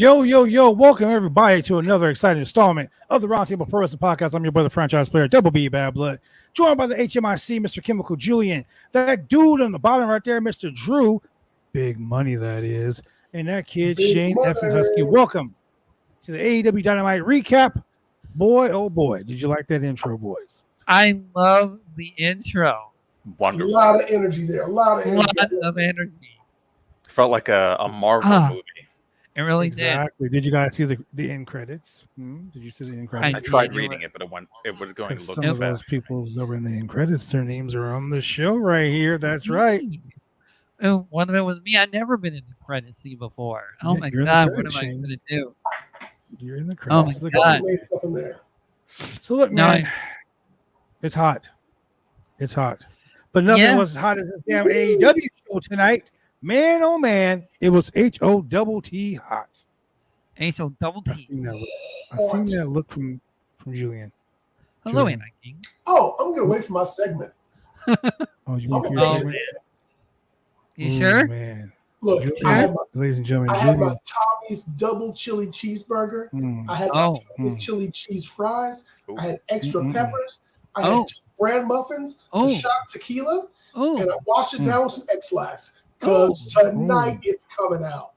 Yo, yo, yo, welcome everybody to another exciting installment of the Roundtable Pro Wrestling Podcast. I'm your brother, franchise player, Double B Bad Blood, joined by the HMIC, Mr. Chemical Julian, that dude on the bottom right there, Mr. Drew, big money that is, and that kid, Big Shane money. F. and Husky. Welcome to the AEW Dynamite recap. Boy, oh boy, did you like that intro, boys? I love the intro. A Wonderful. lot of energy there. A lot of A energy. lot of energy. Felt like a Marvel movie. It really Exactly. Did you guys see the end credits? Did you see the end credits? I tried reading it, but it was going to look some of those fast. people that were in the end credits, their names are on the show right here. That's right. Oh, one of them was me. I've never been in the credits scene before. Oh Yeah, my you're in the god, what credits, am I Shane. going to do? You're in the Oh credits. my Look God. at Made that. stuff in there. So look, No, man, it's hot. It's hot. But nothing Yeah. was as hot as this damn AEW show tonight. Man, oh man, it was HOTT hot. H.O. Double I T. seen that look. I seen that look from Julian. Hello, Julian. Anna King. Oh, I'm gonna wait for my segment. Oh, you I'm want gonna your take segment? it in. You Ooh, sure? man. Look, Julian, I had my ladies and gentlemen, I had Julian. my Tommy's double chili cheeseburger. Mm. I had my Oh. Tommy's chili cheese fries. Ooh. I had extra Mm-mm-mm. peppers. I Oh. had 2 brand muffins, Oh. a shot of tequila, Oh, and I washed it Mm. down with some X-Lax. Because tonight Ooh. it's coming out.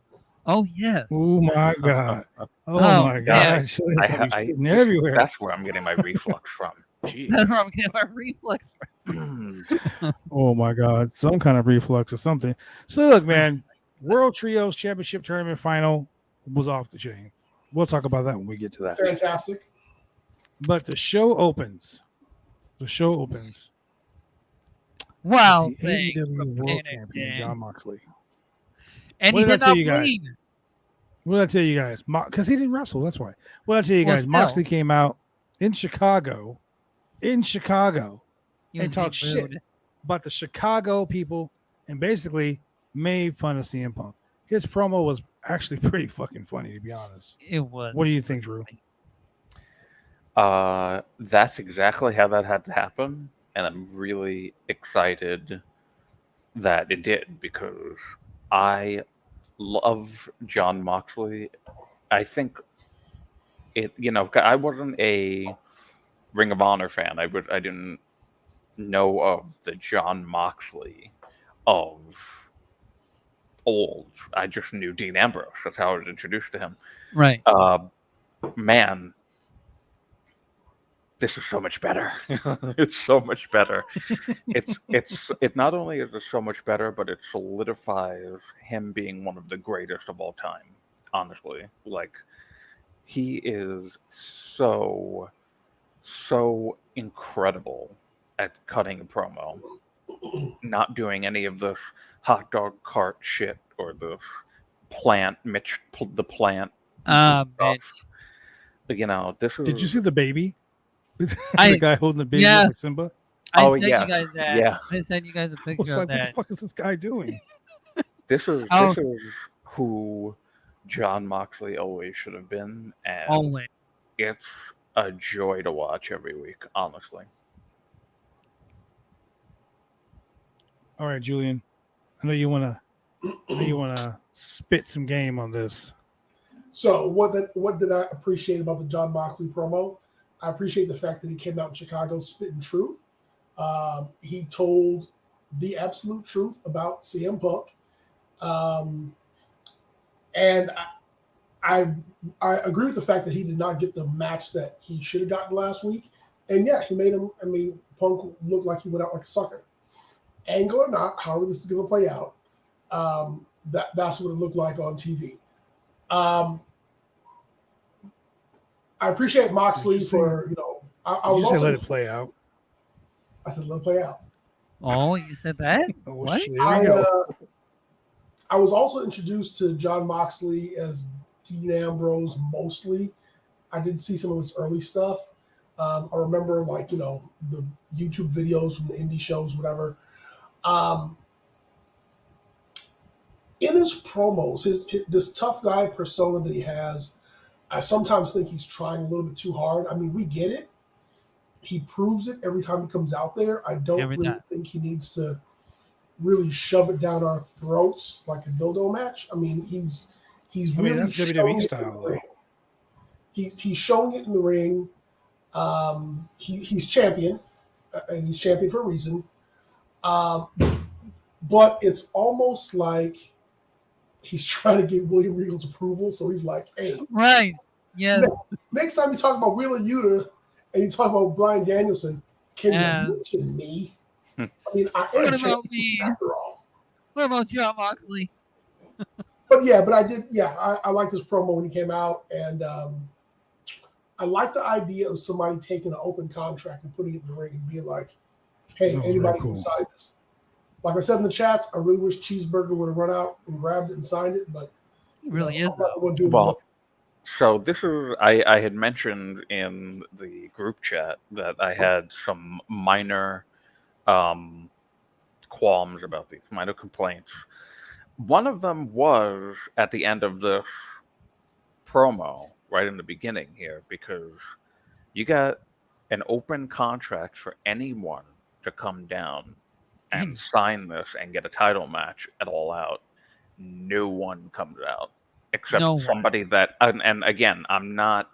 oh yes. Oh my God. Oh Oh, my man. God. Julian's gonna be shitting everywhere. That's where I'm getting my reflux from. Jeez. That's where I'm getting my reflex from. Oh my God, some kind of reflux or something. So look, man, World Trios Championship Tournament final was off the chain. We'll talk about that when we get to that. Fantastic. But the show opens. The show opens. Wow, The thanks AEW for World paying Champion attention. John Moxley. And What he did I did tell not you guys? bleed. What did I tell you guys? Because he didn't wrestle. That's why. What did I tell you Well, guys? still. Moxley came out in Chicago, He and was talked being shit rude. about the Chicago people and basically made fun of CM Punk. His promo was actually pretty fucking funny, to be honest. It was. What do you think, Drew? That's exactly how that had to happen, and I'm really excited that it did because I love John Moxley. I think I wasn't a Ring of Honor fan. I didn't know of the John Moxley of old. I just knew Dean Ambrose. That's how I was introduced to him. Right. Man, this is so much better. It's so much better. It not only is it so much better, but it solidifies him being one of the greatest of all time. Honestly, like he is so incredible at cutting a promo, not doing any of this hot dog cart shit or the the plant Mitch. stuff. This is. Did you see the baby? the I- guy holding the baby yeah. up like Simba? I Oh, sent yeah. you guys that. Yeah. I sent you guys a I was picture like, of what the that. fuck is this guy doing? This is Oh. who John Moxley always should have been, and Always. it's a joy to watch every week. Honestly, All right, Julian. I know you wanna spit some game on this. So what did I appreciate about the John Moxley promo? I appreciate the fact that he came out in Chicago spitting truth. He told the absolute truth about CM Punk. And I agree with the fact that he did not get the match that he should have gotten last week. And yeah, he made him, Punk looked like he went out like a sucker. Angle or not, however this is going to play out, that's what it looked like on TV. I appreciate Moxley for, I was You just also, let it play out. I said, let it play out. Oh, you said that? Oh, What? shit, here we go. I was also introduced to John Moxley as Dean Ambrose mostly. I did see some of his early stuff. I remember the YouTube videos from the indie shows, whatever. In his promos, this tough guy persona that he has, I sometimes think he's trying a little bit too hard. We get it. He proves it every time he comes out there. I don't Every really time. think he needs to really shove it down our throats like a dildo match. He's I mean, really that's WWE showing it in style, the though. ring. He's showing it in the ring. He's champion, and he's champion for a reason. But it's almost like he's trying to get William Regal's approval. So he's like, hey, Right. Yes. next time you talk about Wheeler Yuta and you talk about Bryan Danielson, can you mention me? I mean, I am What about champion me? after all. What about John Moxley? But I did. Yeah, I liked his promo when he came out, and I like the idea of somebody taking an open contract and putting it in the ring and being like, "Hey, anybody can sign this." Like I said in the chats, I really wish Cheeseburger would have run out and grabbed it and signed it, but He really is. Well, so this is I had mentioned in the group chat that I had some minor qualms about these, minor complaints. One of them was at the end of this promo, right in the beginning here, because you got an open contract for anyone to come down and sign this and get a title match at All Out. No one comes out except somebody that, and again, I'm not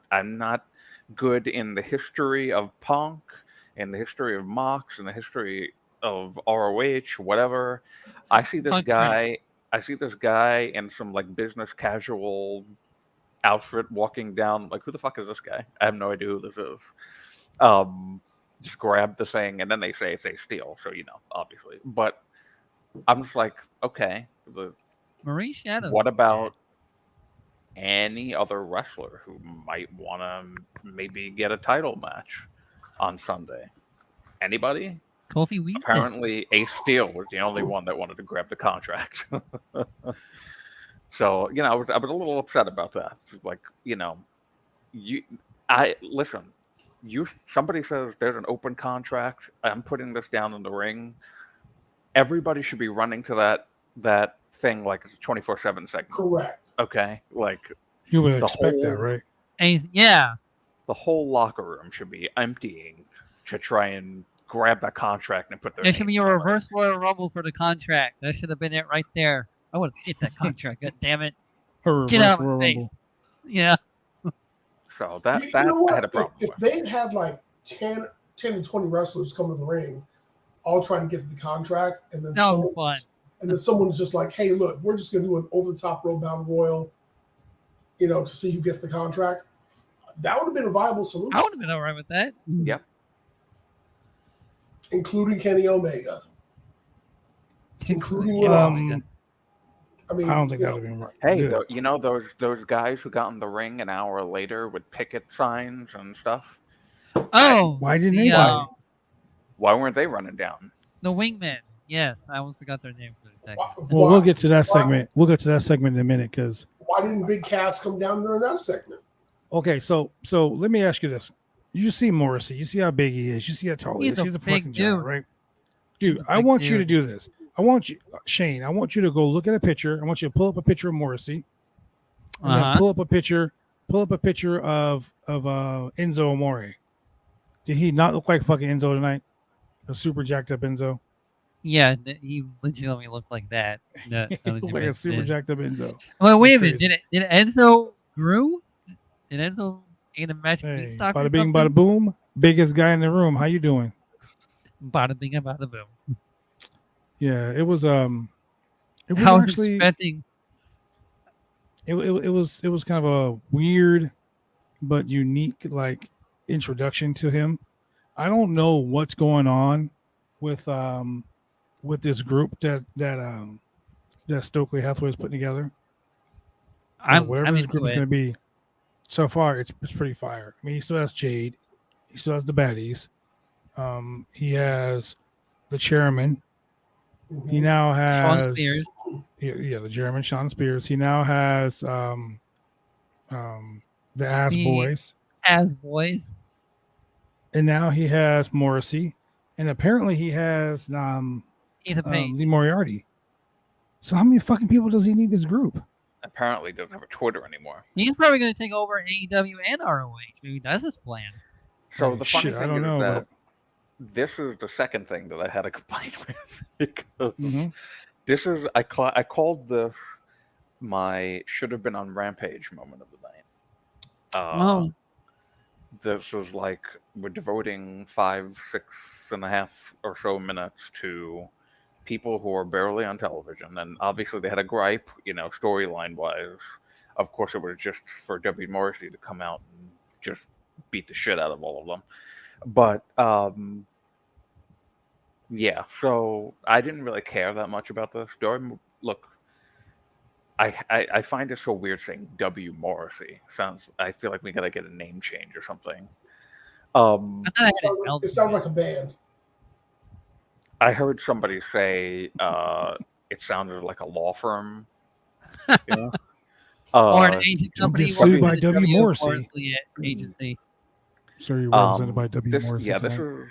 good in the history of Punk, in the history of Mox, in the history of ROH, whatever. I see this guy in some like business casual outfit walking down. Like, who the fuck is this guy? I have no idea who this is. Just grab the thing, and then they say it's a steal. So obviously. But I'm just like, okay. Marie Shadow. What about any other wrestler who might want to maybe get a title match on Sunday? Anybody? Kofi Weasel. Apparently, Ace Steel was the only one that wanted to grab the contract. So I was a little upset about that. Like, listen. Somebody says there's an open contract. I'm putting this down in the ring. Everybody should be running to that thing like it's a 24/7 segment. Correct. Okay, like you would expect that, right? Yeah. The whole locker room should be emptying to try and grab that contract and put their. There should be a reverse Royal Rumble for the contract. That should have been it right there. I want to get that contract. God damn it! Get out of my face. Yeah. So that I had a problem. If they had like 10 to 20 wrestlers come to the ring, all trying to get the contract, and then someone's just like, "Hey, look, we're just going to do an over-the-top road battle royal, to see who gets the contract." That would have been a viable solution. I would have been all right with that. Yep. Including Kenny Omega. Including I don't think that would have been right. Hey, those guys who got in the ring an hour later with picket signs and stuff. Oh, why didn't they? Why weren't they running down? The Wingmen. Yes, I almost forgot their name for a second. Well, we'll get to that segment. We'll get to that segment in a minute because. Why didn't Big Cass come down during that segment? Okay, so let me ask you this: you see Morrissey, you see how big he is, you see how tall he is. He's a fucking giant, right? Dude, I want you to do this. I want you, Shane. I want you to go look at a picture. I want you to pull up a picture of Morrissey, and then pull up a picture of Enzo Amore. Did he not look like fucking Enzo tonight? A super jacked up Enzo. Yeah, he legitimately looked like that. He looked like a super jacked up Enzo. Well, wait a minute. Did Enzo grew? Did Enzo eat a magic beanstalk? Bada bing, bada boom. Biggest guy in the room. How you doing? Bada bing, bada boom. Yeah, it was. It was actually. It was kind of a weird, but unique introduction to him. I don't know what's going on with this group that Stokely Hathaway's putting together. Whatever this group is going to be, so far it's pretty fire. I mean, he still has Jade, he still has the baddies. He has the chairman. He now has Sean Spears. The chairman, Sean Spears. He now has the Ass Boys. Ass Boys. And now he has Morrissey, and apparently he has Lee Moriarty. So how many fucking people does he need this group? Apparently doesn't have a Twitter anymore. He's probably going to take over AEW and ROH. Maybe that's his plan. So the funny thing I don't know, that this is the second thing that I had a complaint with because this is I called this my should have been on Rampage moment of the night. Oh. This was like we're devoting 5, 6.5 or so minutes to people who are barely on television, and obviously they had a gripe, storyline wise. Of course, it was just for W. Morrissey to come out and just beat the shit out of all of them. But yeah, so I didn't really care that much about the story. Look, I find it so weird saying W. Morrissey. I feel like we gotta get a name change or something. It sounds like a band. I heard somebody say it sounded like a law firm. Or an agent company. Get sued by W. Morrissey. Agency. So you're represented by W. Morrissey. Yeah, tonight?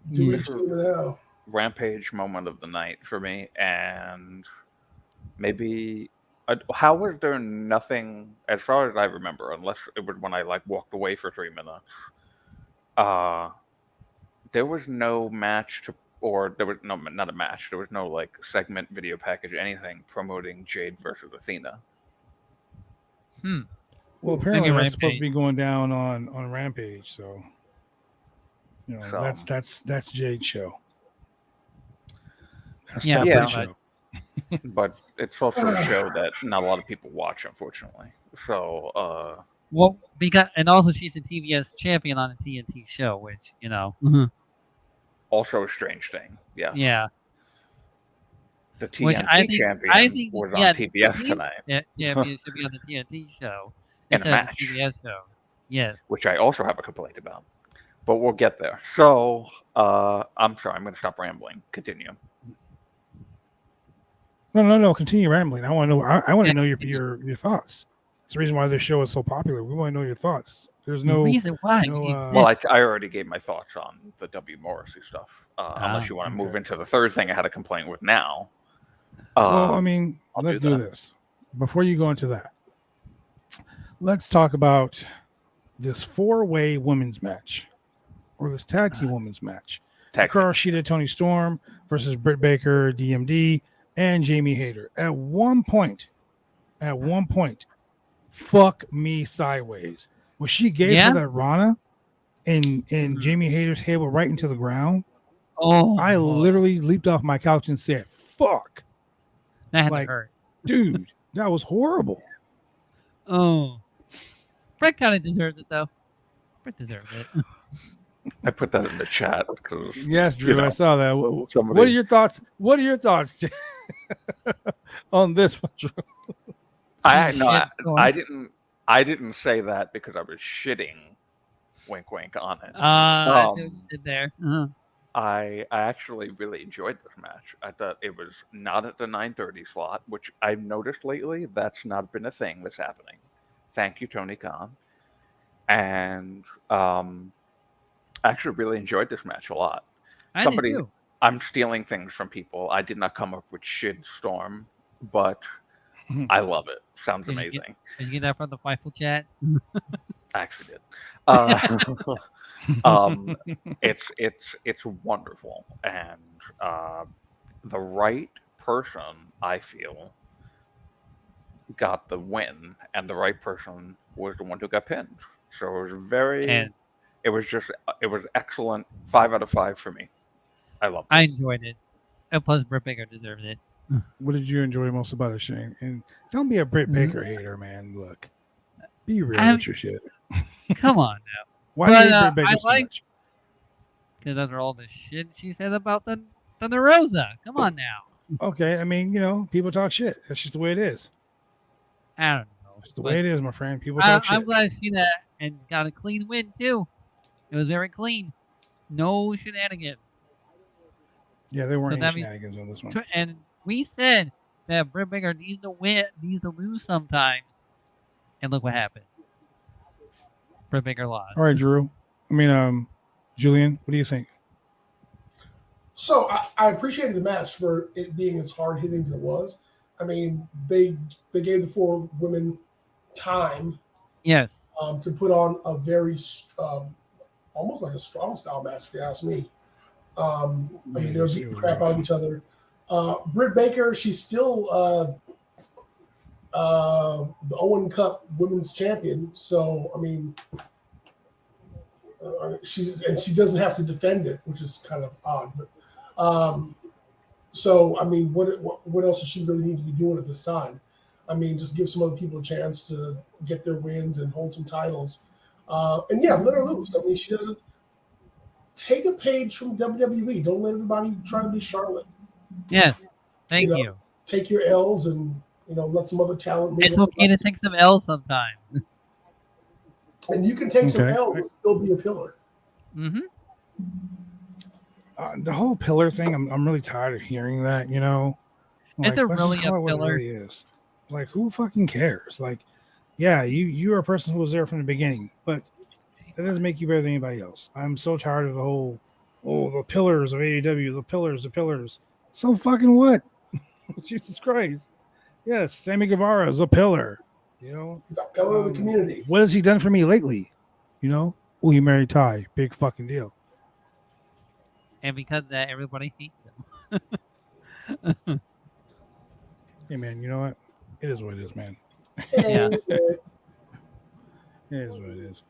this is Rampage moment of the night for me, and maybe how was there nothing, as far as I remember, unless it was when I walked away for 3 minutes. There was no match or there was not a match. There was no segment, video package, anything promoting Jade versus Athena. Well, apparently that's supposed to be going down on Rampage, so that's Jade's show. That's show. But it's also a show that not a lot of people watch, unfortunately. So, and also she's a TBS champion on a TNT show, which also a strange thing. Yeah. Yeah. The TNT champion was on TBS tonight. Yeah, it should be on the TNT show in a match. The TBS show. Yes. Which I also have a complaint about, but we'll get there. So, I'm sorry, I'm going to stop rambling. Continue. No. Continue rambling. I want to know. I want to know your thoughts. It's the reason why this show is so popular. We want to know your thoughts. There's no reason why. Well, I already gave my thoughts on the W. Morrissey stuff. Unless you want to move into the third thing I had a complaint with now. Well, let's do this. Before you go into that, let's talk about this 4-way women's match, or this tag team women's match. Hikaru Shida, Toni Storm versus Britt Baker, DMD, and Jamie Hayter. At one point, fuck me sideways. When she gave her that Rana and Jamie Hayter's head went right into the ground, I literally leaped off my couch and said, fuck. That had to hurt. Dude, that was horrible. Oh. Brett kind of deserves it, though. Brett deserves it. I put that in the chat. Yes, Drew, I saw that. What are your thoughts? On this one, Drew? I didn't say that because I was shitting, wink, wink, on it. I see what you did there. Uh-huh. I actually really enjoyed this match. I thought it was not at the 9:30 slot, which I've noticed lately. That's not been a thing that's happening. Thank you, Tony Khan. And I actually really enjoyed this match a lot. I did too. I'm stealing things from people. I did not come up with Shid Storm, but I love it. Sounds amazing. Did you get that from the Fightful chat? I actually did. It's wonderful, and the right person, I feel, got the win, and the right person was the one who got pinned. So it was it was excellent. 5 out of 5 for me. I loved it. I enjoyed it, and plus Britt Baker deserved it. What did you enjoy most about it, Shane? And don't be a Britt Baker hater, man. Look, be real with your shit. Come on now. Why do you hate Britt Baker so much? Because those are all the shit she said about the Thunder Rosa. Come on now. Okay, people talk shit. That's just the way it is. I don't know. It's the way it is, my friend. People talk shit. I'm glad to see that and got a clean win too. It was very clean. No shenanigans. Yeah, there weren't any shenanigans on this one. And we said that Britt Baker needs to lose sometimes. And look what happened. Britt Baker lost. All right, Drew. Julian, what do you think? So I appreciated the match for it being as hard hitting as it was. They gave the 4 women time. Yes. To put on a very almost like a strong style match, if you ask me. They were beating the crap out of each other. Britt Baker, she's still the Owen Cup Women's Champion. So I mean, she doesn't have to defend it, which is kind of odd. But so I mean, what else does she really need to be doing at this time? I mean, just give some other people a chance to get their wins and hold some titles. And yeah, let her loose. I mean, she doesn't take a page from WWE. Don't let everybody try to be Charlotte. Yes, thank you. Take your L's and let some other talent move. It's okay to take some L's sometimes. And you can take some L's and still be a pillar. Mm-hmm. The whole pillar thing, I'm really tired of hearing that. Like, Is it let's really just call a it what it pillar? really is. Like, who fucking cares? Like, yeah, you're a person who was there from the beginning, but that doesn't make you better than anybody else. I'm so tired of the whole, the pillars of AEW, the pillars. So fucking what? Jesus Christ. Yes, Sammy Guevara is a pillar. He's a pillar of the community. What has he done for me lately? He married Ty. Big fucking deal. And because of that, everybody hates him. Hey, man, you know what? It is what it is, man. Yeah. It is what it is.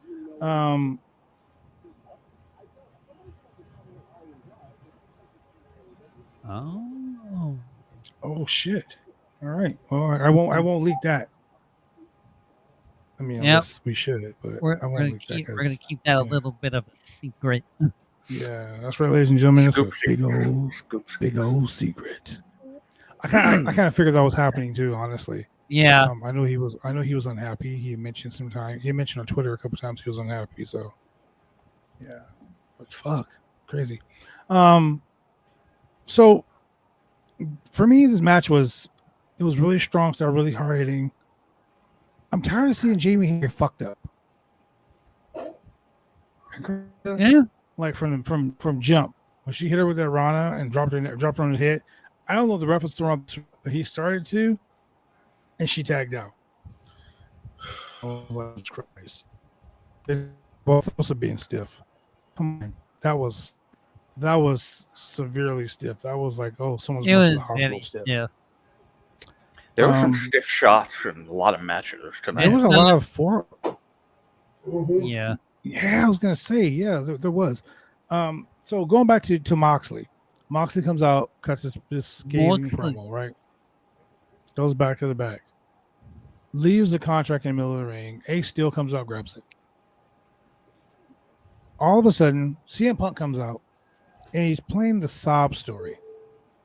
Oh shit. All right. Well, I won't leak that. I mean, unless we should, but I won't leak that. We're gonna keep that a little bit of a secret. Yeah, that's right, ladies and gentlemen. It's a big old secret. I kind of figured that was happening too, honestly. Yeah. I know he was unhappy. He mentioned on Twitter a couple times he was unhappy. So yeah, but fuck, crazy. So for me, this match was really strong style, really hard hitting. I'm tired of seeing Jamie get fucked up. Yeah. Like from jump when she hit her with that Rana and dropped her on the head. I don't know if the ref was throwing up, but he started to, and she tagged out. Oh, Christ! Both of us are being stiff. Come on, that was severely stiff. That was like, someone's going to the hospital stiff. Yeah. There were some stiff shots in a lot of matches tonight. There was a lot of Yeah. Yeah, I was gonna say, there was. So going back to Moxley. Moxley comes out, cuts this scathing promo, right? Goes back to the back. Leaves the contract in the middle of the ring. Ace Steel comes out, grabs it. All of a sudden, CM Punk comes out, and he's playing the sob story.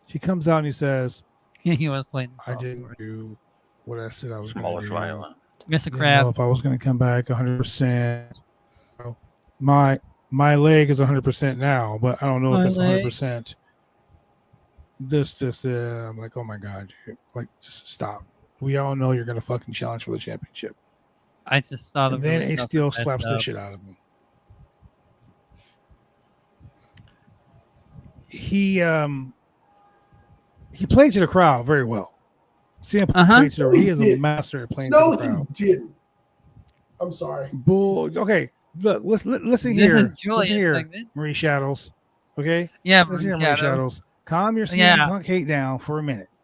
He comes out and he says, he was playing the sob I didn't story. do what I said I was going to do. Violent. Mr. Didn't Krabs. know if I was going to come back 100%. My leg is 100% now, but I don't know if it's 100%. This. I'm like, oh my god, dude. Like, just stop. We all know you're going to fucking challenge for the championship. I just saw the. And then Ace Steel slaps the shit out of him. He played to the crowd very well. CM Punk played to the. He is a master at playing to the crowd. No, he didn't. I'm sorry. Bull. Okay, look, listen here. Listen here, segment. Marie Shadows. Okay. Yeah, Marie Shadows. Calm your CM Punk hate down for a minute.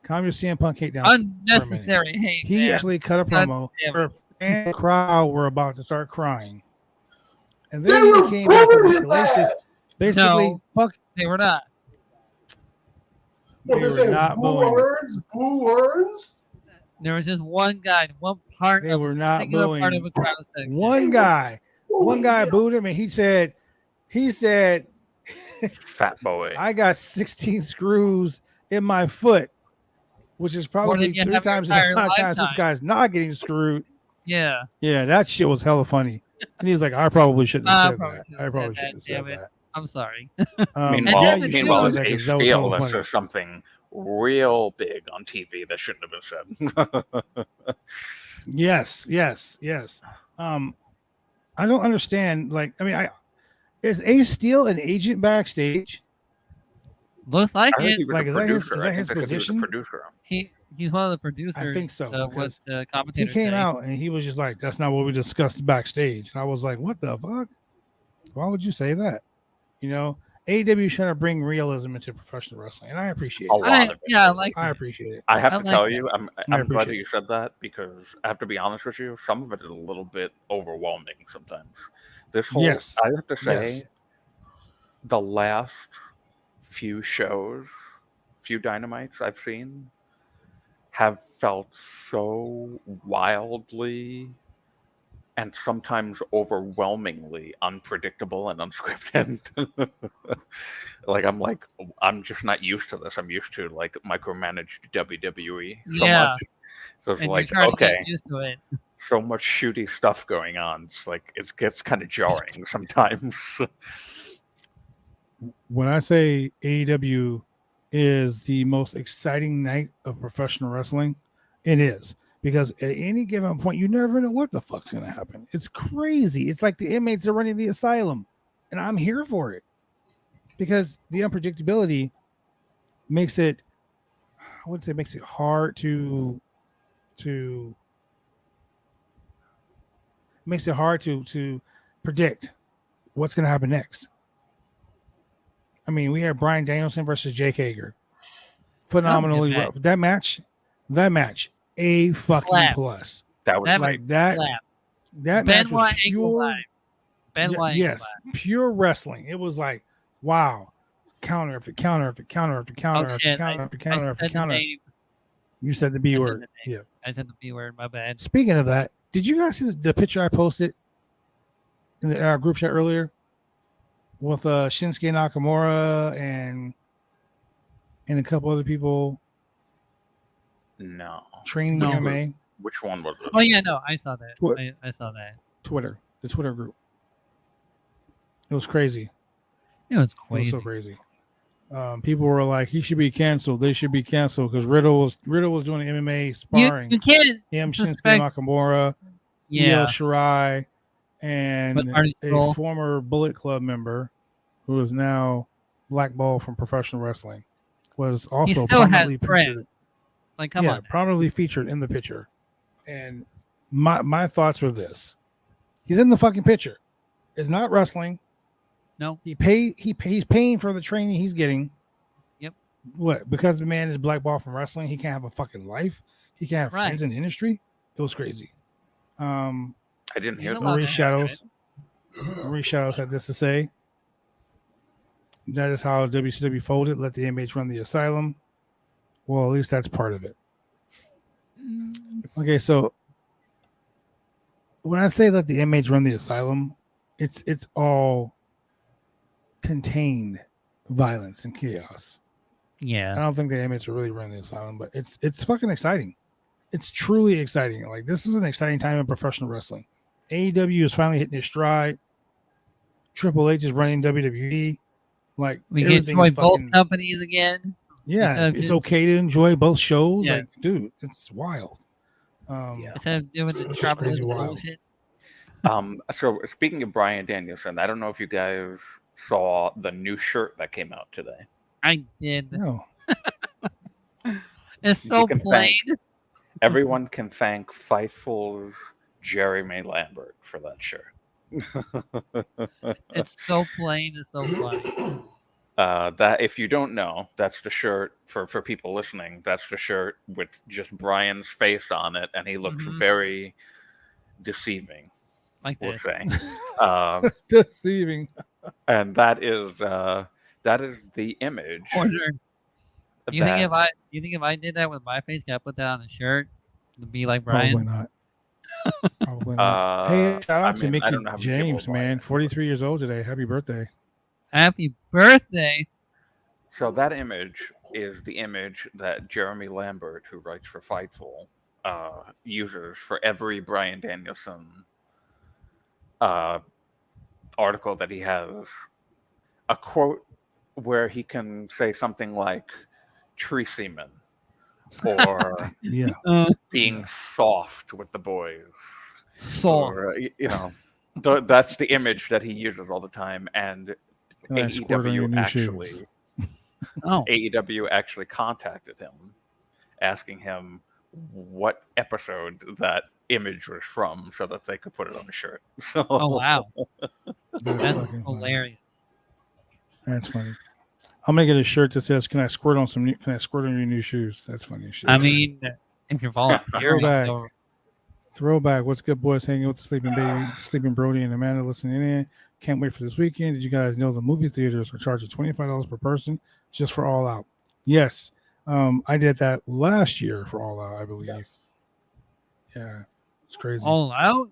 Calm your CM Punk hate down. Unnecessary hate. He actually cut a promo where the crowd were about to start crying, and then he came back with escalations. Basically, fuck. They were not. What they're saying? Boo earns. There was just one guy, one part. They were not booing. Part of a crowd section. One guy booed him, and he said, "Fat boy, I got 16 screws in my foot," which is probably 3 times the amount of times this guy's not getting screwed. Yeah, that shit was hella funny. And he's like, I probably shouldn't have said that. I probably shouldn't have said that. I'm sorry. Meanwhile, Ace Steel that says something real big on TV that shouldn't have been said. Yes. I don't understand. Like, I mean, is Ace Steel an agent backstage? Looks like it. Like, is that his position? He's one of the producers. I think so. What the commentator he came out and he was just like, "That's not what we discussed backstage." And I was like, "What the fuck? Why would you say that?" AEW is trying to bring realism into professional wrestling, and I appreciate A it. lot of it. Yeah, I like I that. appreciate it. I have I to like tell that. you, I'm I glad appreciate that you said that because I have to be honest with you, some of it is a little bit overwhelming sometimes. This whole, Yes. I have to say, Yes. the last few shows, few Dynamites I've seen, have felt so wildly and sometimes overwhelmingly unpredictable and unscripted. I'm just not used to this. I'm used to like micromanaged WWE so Yeah. much. So it's And you're like, trying to okay, get used to it. so much shooty stuff going on. It's like it gets kind of jarring sometimes. When I say AEW is the most exciting night of professional wrestling, it is. Because at any given point, you never know what the fuck's going to happen. It's crazy. It's like the inmates are running the asylum, and I'm here for it. Because the unpredictability makes it, I wouldn't say it makes it hard to predict what's going to happen next. I mean, we had Bryan Danielson versus Jake Hager. Phenomenally match. rough. That match, A fucking Slap. plus. That was That Like that, Slap. that match was Benoit ankle pure. vibe. Benoit Yes, ankle vibe. pure wrestling. It was like, wow, counter after counter after counter after counter Oh after shit! counter after counter I after said the counter. name. You said the B I said word. the Yeah. name. I said the B word. My bad. Speaking of that, did you guys see the picture I posted in our group chat earlier with Shinsuke Nakamura and a couple other people no. training No. MMA? Which one was it? Oh yeah, no, I saw that. What? I saw that. Twitter, the Twitter group. It was crazy. It was It was crazy. so crazy. People were like, he should be canceled. They should be canceled because Riddle was doing MMA sparring. You can't Him, Shinsuke suspect. Nakamura, Io Yeah, Shirai, and But Marty a Scurll. former Bullet Club member who is now blackballed from professional wrestling was he also still has prominently friends. featured. Like, come on. Prominently featured in the picture. And my thoughts were this: he's in the fucking picture. It's not wrestling. No. He's paying for the training he's getting. Yep. What? Because the man is blackballed from wrestling, he can't have a fucking life. He can't have friends in the industry. It was crazy. I didn't hear He's that. allowed Marie to have Shadows had this to say. That is how WCW folded. Let the inmates run the asylum. Well, at least that's part of it. Okay, so when I say let the inmates run the asylum, it's all contained violence and chaos. I Yeah. don't think the inmates are really running the asylum, but it's fucking exciting. It's truly exciting. Like, this is an exciting time in professional wrestling. AEW is finally hitting its stride. Triple H is running WWE. Like, We can everything enjoy is both fucking, companies again. yeah, instead of it's just- okay to enjoy both shows. Yeah. Like, dude, it's wild. Yeah. Instead of doing the It's just trouble crazy and wild. bullshit. So speaking of Bryan Danielson, I don't know if you guys saw the new shirt that came out today. I did. No. It's so can plain. Everyone can thank Fightful's Jeremy Lambert for that shirt. It's so plain. It's so funny. That if you don't know, that's the shirt for people listening. That's the shirt with just Brian's face on it, and he looks Mhm. very deceiving. Like We'll this. say, Deceiving. and that is the image. Order. Do you think that- if I did that with my face, could I put that on a shirt to be like Brian? Probably not. Probably not. Hey, shout out to I Mickey don't know how many people James, will buy man. it. 43 years old today. Happy birthday. Happy birthday! So that image is the image that Jeremy Lambert, who writes for Fightful, uses for every Bryan Danielson article that he has. A quote where he can say something like "tree semen" or Yeah. being soft with the boys. Soft. Or, that's the image that he uses all the time. And Can I squirt on your new shoes? Oh, AEW actually contacted him, asking him what episode that image was from, so that they could put it on the shirt. So, oh wow, That's that's fucking funny. hilarious. That's funny. I'm gonna get a shirt that says, "Can I squirt on your new shoes?" That's funny as shit. I mean, if you're volunteering, Throwback. though, Throwback. What's good, boys? Hanging with the sleeping baby, sleeping Brody and Amanda listening in. Can't wait for this weekend. Did you guys know the movie theaters are charging $25 per person just for All Out? Yes. I did that last year for All Out, I believe. Yes. Yeah, it's crazy. All Out.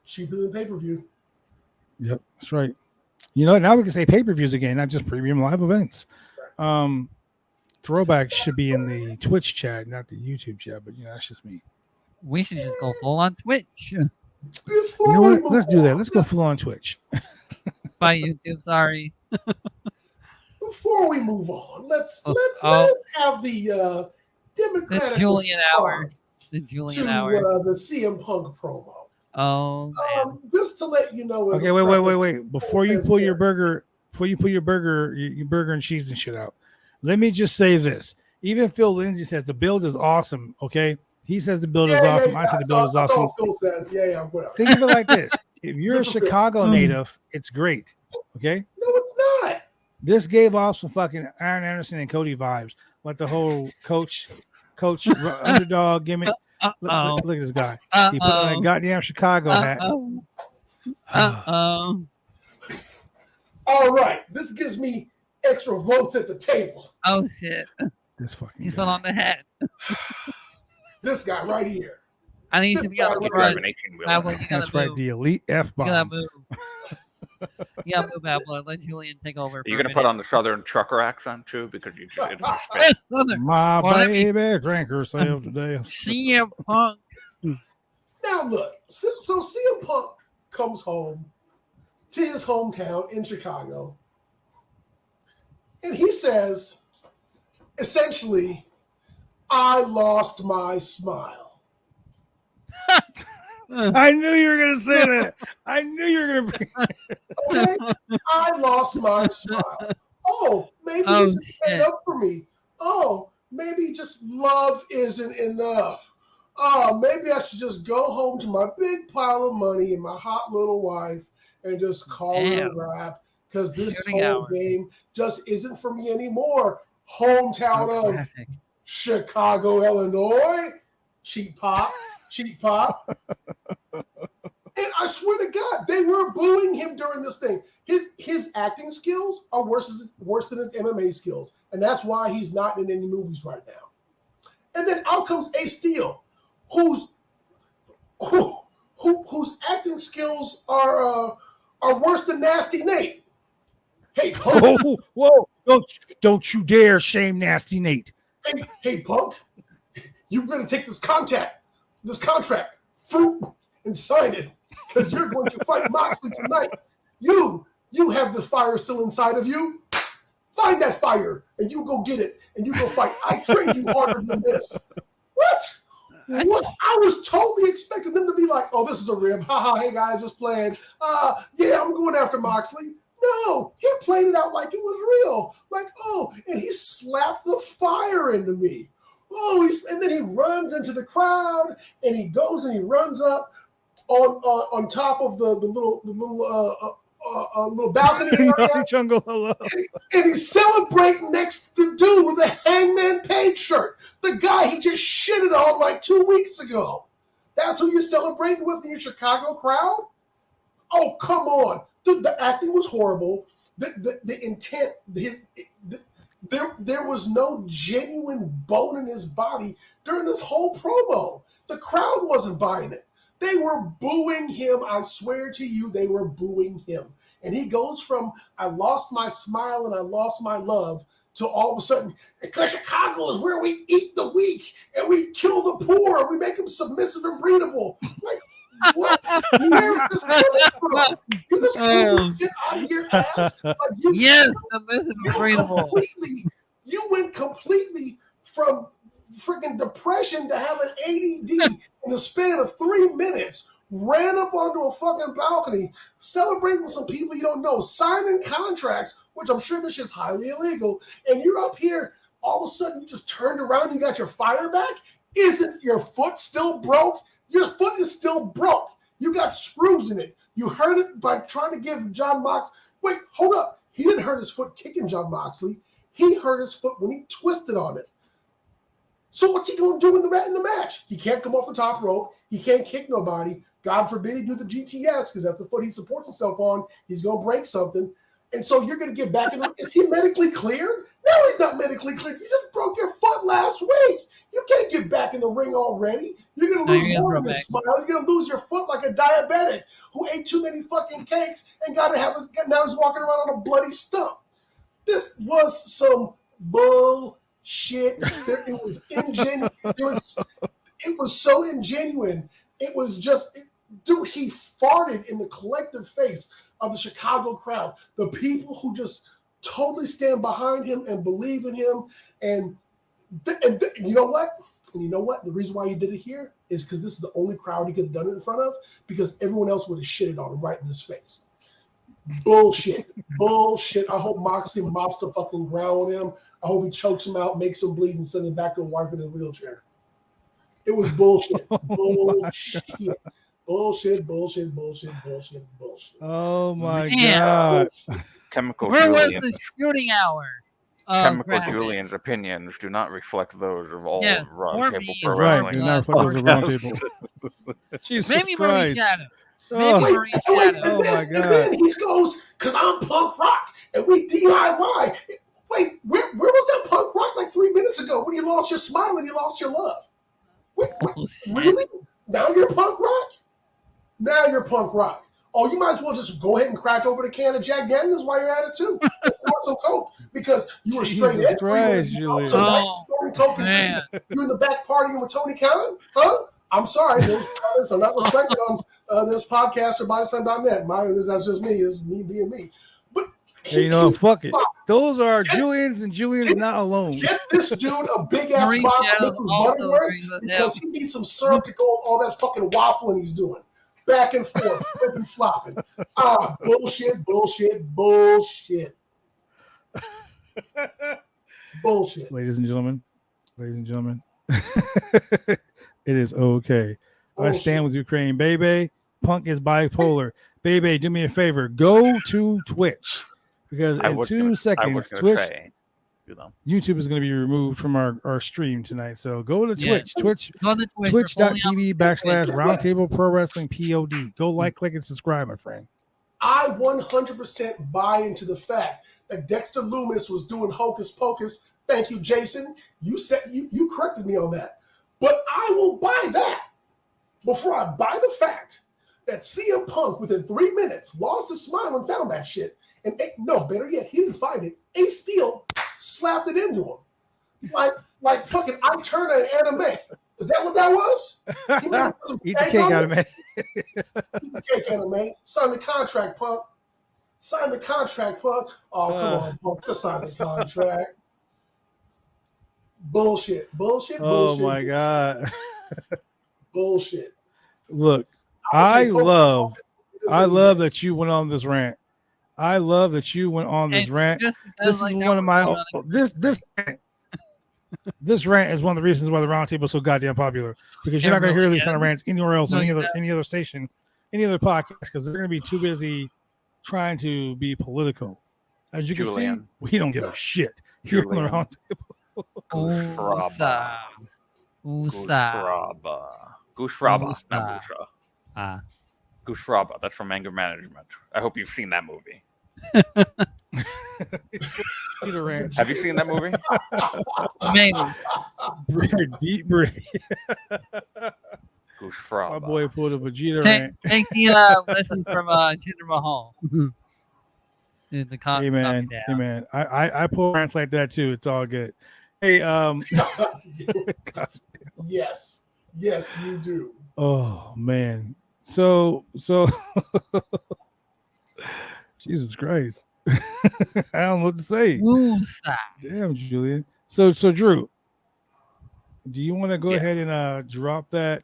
Cheaper than pay-per-view. Yep, that's right. You know, now we can say pay-per-views again, not just premium live events. Throwback should be in the Twitch chat, not the YouTube chat, but that's just me. We should just go full on Twitch. You know what? Let's do that. Let's go full on Twitch. Bye, YouTube. Sorry. Before we move on, let's have the Democratic The Julian hour. response The to Julian hour. the CM Punk promo. Oh man. Just to let you know. Okay, wait. Before you pull your burger, your burger and cheese and shit out, let me just say this. Even Phil Lindsay says the build is awesome. Okay, he says the build is awesome. I said the build is awesome. Phil said. Yeah, whatever. Think of it like this: if you're a Chicago native, it's great. Okay. No, it's not. This gave off some fucking Aaron Anderson and Cody vibes, like the whole coach underdog gimmick. Look at this guy. He put on that goddamn Chicago hat. All right, this gives me extra votes at the table. Oh shit. This fucking He's guy. put on the hat. This guy right here. I need to be on the front. That's That's right, the elite F You gotta bomb. move. You gotta move out, blood. Let Julian take over. Are you gonna put on the Southern trucker accent too? Because you just My Well, let me- baby drank herself today. CM Punk. Now look, so CM Punk comes home to his hometown in Chicago, and he says, essentially, I lost my smile. I knew you were gonna say that. I knew you were gonna bring Okay? I lost my smile. Oh, maybe Oh, this is made shit. up for me. Oh, maybe just love isn't enough. Oh, maybe I should just go home to my big pile of money and my hot little wife and just call it a Damn. wrap because this Shooting whole hour. game just isn't for me anymore. Hometown of Graphic. Chicago, Illinois. Cheap pop. And I swear to God, they were booing him during this thing. His acting skills are worse than his MMA skills, and that's why he's not in any movies right now. And then out comes Ace Steel, whose acting skills are worse than Nasty Nate. Hey, Punk. Whoa! Don't you dare shame Nasty Nate. Hey, Punk. You better take this contract, fruit, and sign it, because you're going to fight Moxley tonight. You have the fire still inside of you. Find that fire, and you go get it, and you go fight. I trained you harder than this. What? I was totally expecting them to be like, oh, this is a rib. Haha, hey guys, just playing. Yeah, I'm going after Moxley. No, he played it out like it was real. Like, oh, and he slapped the fire into me. Oh, and then he runs into the crowd, and he goes and he runs up on top of the little balcony area, Jungle hello. and he's celebrating next to the dude with the Hangman Page shirt, the guy he just shitted on like 2 weeks ago. That's who you're celebrating with in your Chicago crowd? Oh, come on. The acting was horrible. The intent, there was no genuine bone in his body during this whole promo. The crowd wasn't buying it. They were booing him. I swear to you, they were booing him. And he goes from, I lost my smile and I lost my love, to all of a sudden, because Chicago is where we eat the weak and we kill the poor and we make them submissive and breedable. Like, what? Where is this coming from? You just pulled this shit out of your ass? Like Yes, submissive and breathable. You went completely from freaking depression to having ADD in the span of 3 minutes. Ran up onto a fucking balcony, celebrating with some people you don't know, signing contracts, which I'm sure this shit's highly illegal, and you're up here, all of a sudden you just turned around and you got your fire back? Isn't your foot still broke? Your foot is still broke. You got screws in it. You hurt it by trying to give John Mox. Wait, hold up. He didn't hurt his foot kicking Jon Moxley. He hurt his foot when he twisted on it. So what's he going to do in the match? He can't come off the top rope. He can't kick nobody. God forbid he do the GTS, because that's the foot he supports himself on. He's going to break something. And so you're going to get back in the... Is he medically cleared? No, he's not medically cleared. You just broke your foot last week. You can't get back in the ring already. You're going to lose more than this smile. You're going to lose your foot like a diabetic who ate too many fucking cakes and now he's walking around on a bloody stump. This was some bullshit. It was ingenuine. It was so ingenuine. It was just... Dude, he farted in the collective face of the Chicago crowd. The people who just totally stand behind him and believe in him. And you know what? And you know what? The reason why he did it here is because this is the only crowd he could have done it in front of, because everyone else would have shitted on him right in his face. Bullshit. Bullshit. I hope Moxley mops the fucking ground with him. I hope he chokes him out, makes him bleed, and sends him back to a wife in a wheelchair. It was bullshit. Bullshit. Bullshit. Oh my God. Chemical Where was Julian. the shooting hour? Chemical graphic? Julian's opinions do not reflect those of all Yes, Roundtable Orby Pro is Right, Right. do Wrestling. not reflect those of round Yes. table. Jesus Maybe Marie Christ. Shadow. Oh, Maybe Marie Shadow. Oh, my And God. then he goes, because I'm punk rock and we DIY. Wait, where was that punk rock like 3 minutes ago when you lost your smile and you lost your love? Really? Now you're punk rock? Now you're punk rock. Oh, you might as well just go ahead and crack open a can of Jack Daniels while you're at it too. Let's pour some Coke, because you were straight Jesus edge. Christ, Julian. So now Oh, you're snorting Coke and man. you in the back partying with Tony Khan? Huh? I'm sorry, those comments are not reflected on this podcast or bodyslam.net. That's just me. It's me being me. But Hey, you know what? Fuck it. Those are Julian's, and Julian's not alone. get this dude a big ass Marie bottle Shadow of also Butterworth, agrees with him. because he needs some syrup to go with all that fucking waffling he's doing. Back and forth, flipping, flopping. Bullshit. Bullshit. Ladies and gentlemen, it is okay. I Bullshit. stand with Ukraine, baby. Punk is bipolar. Baby, do me a favor. Go to Twitch, because in 2 seconds, Twitch, Say, you know, YouTube is going to be removed from our stream tonight. So go to Twitch, Go to Twitch. We're fully twitch.tv/Roundtable Pro Wrestling POD. Go like, click, and subscribe, my friend. I 100% buy into the fact that Dexter Loomis was doing hocus pocus. Thank you, Jason. You said you corrected me on that. But I will buy that before I buy the fact that CM Punk within 3 minutes lost his smile and found that shit. And no, better yet, he didn't find it. Ace Steel slapped it into him. Like fucking I Turner in anime. Is that what that was? He made him put some Eat the cake cake on out it? of me. Eat the cake, anime. Sign the contract, Punk. Sign the contract, Punk. Oh, come on, Punk. Just sign the contract. Bullshit. Oh my God. Bullshit. Look, I love that you went on this rant. I love that you went on this rant. This is one of my this rant is one of the reasons why the Roundtable is so goddamn popular, because you're not going to hear these kind of rants anywhere else on any other station, any other podcast, because they're going to be too busy trying to be political. As you can see, we don't give a shit here on the Roundtable. Goosefraba. Not Busha. Goosefraba. That's from Anger Management. I hope you've seen that movie. Have you seen that movie? Maybe. Deep breath. Goosefraba. My boy pulled a Vegeta rant. Take the lessons from Jinder Mahal. Hey man, I pull rants like that too. It's all good. Hey, yes, you do. Oh man, so Jesus Christ, I don't know what to say. Damn, Julian. So Drew, do you want to go ahead and drop that?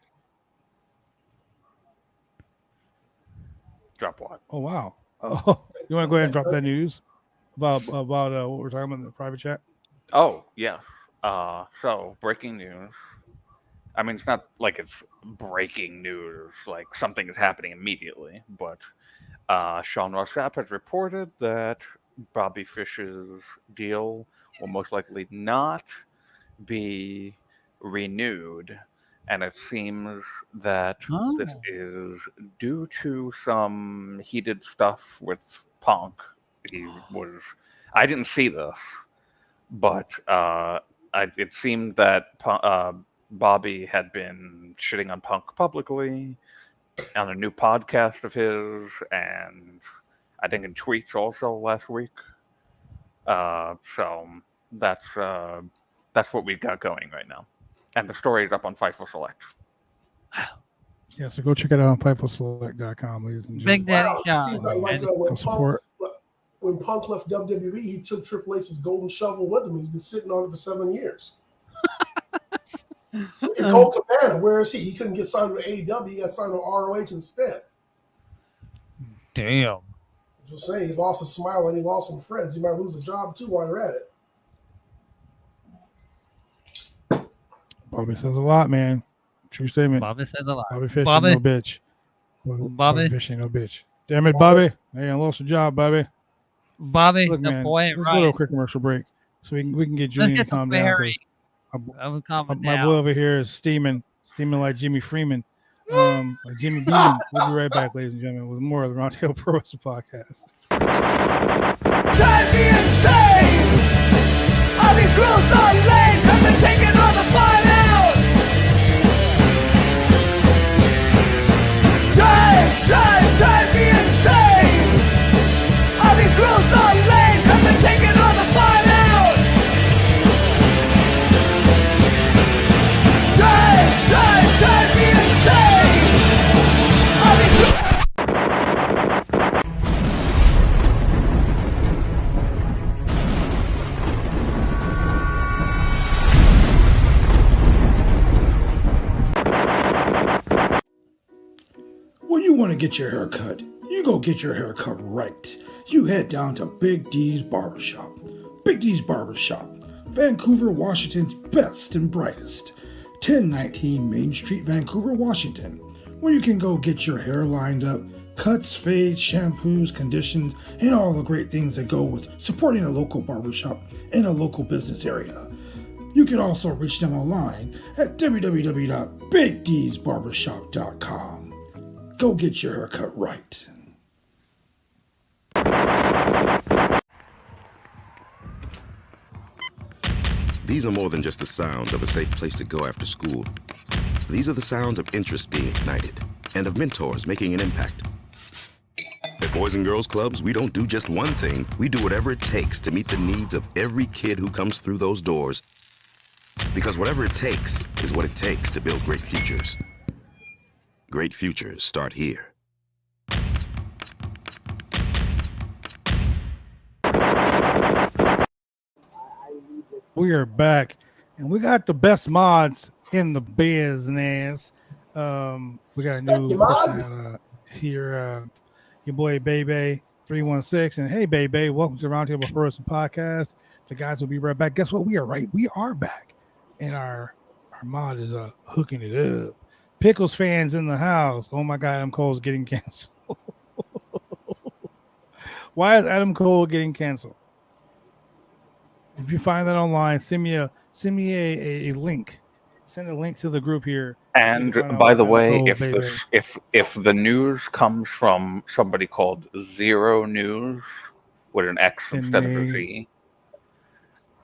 Drop what? Oh wow. Oh, you want to go ahead and drop that news about what we're talking about in the private chat? Oh yeah. So breaking news. I mean, it's not like it's breaking news, like something is happening immediately, but Sean Raecap has reported that Bobby Fish's deal will most likely not be renewed, and it seems that this Oh. is due to some heated stuff with Punk. I didn't see this, but it seemed that Bobby had been shitting on Punk publicly on a new podcast of his, and I think in tweets also last week. So that's what we've got going right now, and the story is up on Fightful Select. Yeah, so go check it out on FightfulSelect.com, ladies and Big gentlemen. Daddy Seems Sean. like Go when Punk left WWE, he took Triple H's golden shovel with him. He's been sitting on it for 7 years. Look at Cole Cabana. Where is he? He couldn't get signed with AEW. He got signed with ROH instead. Damn. Just saying, he lost a smile and he lost some friends. He might lose a job too while you're at it. Bobby says a lot, man. True statement. Bobby says a lot. Bobby Fish Bobby. ain't no bitch. Bobby. Fish ain't no bitch. Damn it, Bobby. Hey, I lost your job, Bobby. Bobby, Look, the man, boy ain't let's go to a right. quick commercial break so we can get Let's Julian to get the calm down. berry. 'cause I was calming my down. boy over here is steaming like Jimmy Freeman, like Jimmy Bean. We'll be right back, ladies and gentlemen, with more of the Roundtable Pro Wrestling Podcast. Drive me insane! All these rules are lame, have been taking all the fun out! Drive me insane! All these rules are lame, have been taking all the fun out! Drive me insane! All these rules... When you want to get your hair cut, you go get your hair cut right. You head down to Big D's Barbershop. Big D's Barbershop, Vancouver, Washington's best and brightest. 1019 Main Street, Vancouver, Washington, where you can go get your hair lined up, cuts, fades, shampoos, conditions, and all the great things that go with supporting a local barbershop in a local business area. You can also reach them online at www.bigdsbarbershop.com. Go get your haircut right. These are more than just the sounds of a safe place to go after school. These are the sounds of interest being ignited and of mentors making an impact. At Boys and Girls Clubs, we don't do just one thing. We do whatever it takes to meet the needs of every kid who comes through those doors. Because whatever it takes is what it takes to build great futures. Great futures start here. We are back, and we got the best mods in the business. We got a new person here, your boy Bebe 316, and hey Bebe, welcome to the Roundtable Pro Wrestling Podcast. The guys will be right back. Guess what? We are back, and our mod is hooking it up. Pickles fans in the house. Oh my God, Adam Cole's getting canceled. Why is Adam Cole getting canceled? If you find that online, send me a link. Send a link to the group here. And by the way, if the news comes from somebody called Zero News with an X instead of a Z,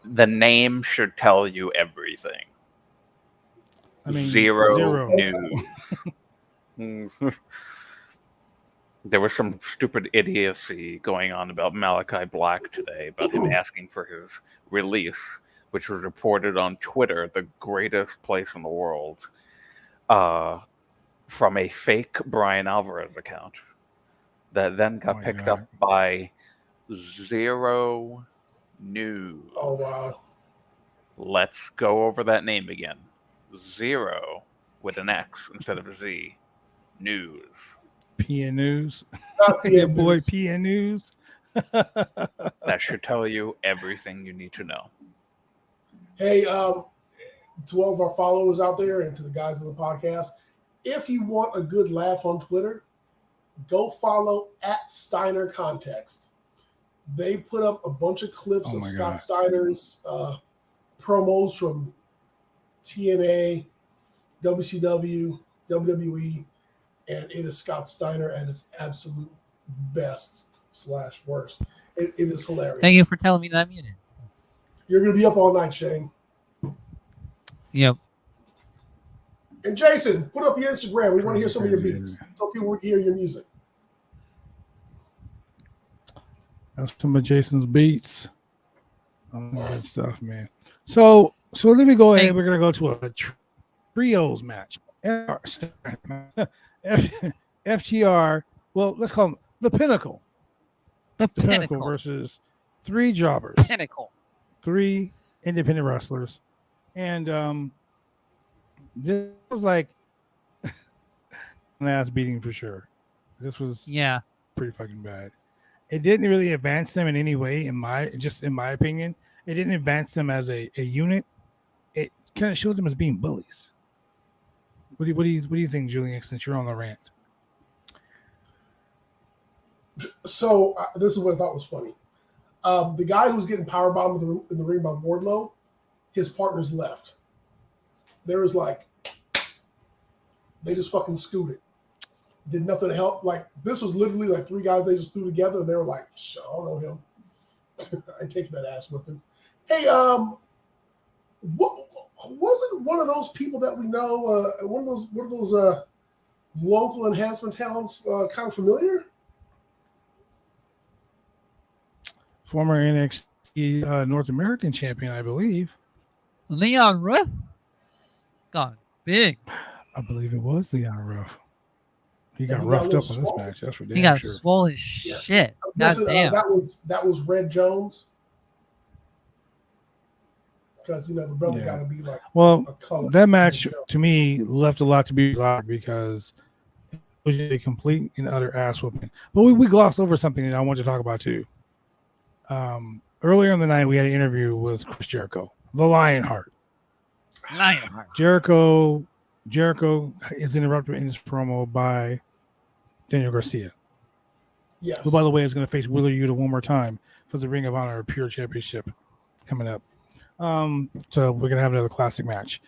the name should tell you everything. I mean, Zero News. There was some stupid idiocy going on about Malachi Black today, about him asking for his release, which was reported on Twitter, the greatest place in the world, from a fake Brian Alvarez account that then got picked up by Zero News. Oh, wow. Let's go over that name again. Zero with an X instead of a Z. News. PN News. Not PN Your boy News. PN News. That should tell you everything you need to know. Hey, to all of our followers out there and to the guys on the podcast, if you want a good laugh on Twitter, go follow @Steiner Context. they put up a bunch of clips Oh of my Scott God. Steiner's promos from TNA, WCW, WWE, and it is Scott Steiner at his absolute best / worst. It is hilarious. Thank you for telling me that I'm muted. You're going to be up all night, Shane. Yep. And Jason, put up your Instagram. We want to hear some of your beats. Tell people we can hear your music. That's some of Jason's beats. Good stuff, man. So let me go ahead. We're gonna go to a trios match. FTR. Well, let's call them the Pinnacle. The Pinnacle versus 3 jobbers. Pinnacle. 3 independent wrestlers, and this was like an ass beating for sure. This was pretty fucking bad. It didn't really advance them in any way, in my opinion. It didn't advance them as a unit. It kind of showed them as being bullies. What do you think, Julian? Since you're on the rant. So this is what I thought was funny. The guy who was getting powerbombed in the ring by Wardlow, his partners left. There was like, they just fucking scooted. Did nothing to help. Like, this was literally like 3 guys they just threw together, and they were like, I don't know him. I ain't taking that ass whipping. Hey, what wasn't one of those people that we know, one of those local enhancement talents kind of familiar? Former NXT North American champion, I believe. Leon Ruff? God, big. I believe it was Leon Ruff. He got roughed up on this match. That's for damn sure. He got swole as shit. God damn. That was Red Jones. Because the brother got to be like a color. That match to me left a lot to be desired because it was a complete and utter ass whooping. But we glossed over something that I wanted to talk about too. Earlier in the night, we had an interview with Chris Jericho, the Lionheart. Jericho is interrupted in his promo by Daniel Garcia. Yes. Who, by the way, is going to face Wheeler Yuta one more time for the Ring of Honor Pure Championship coming up. So we're going to have another classic match.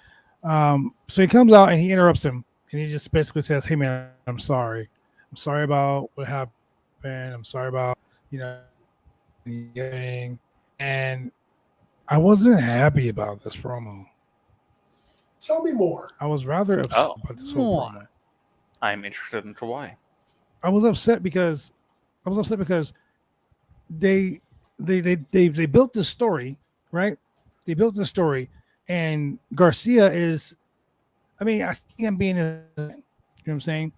So he comes out and he interrupts him, and he just basically says, "Hey man, I'm sorry. I'm sorry about what happened. I'm sorry about and I wasn't happy about this promo. Tell me more. I was rather upset about this whole promo. I'm interested into why. I was upset because they built this story, right? They built this story, and Garcia is, I see him being, you know what I'm saying?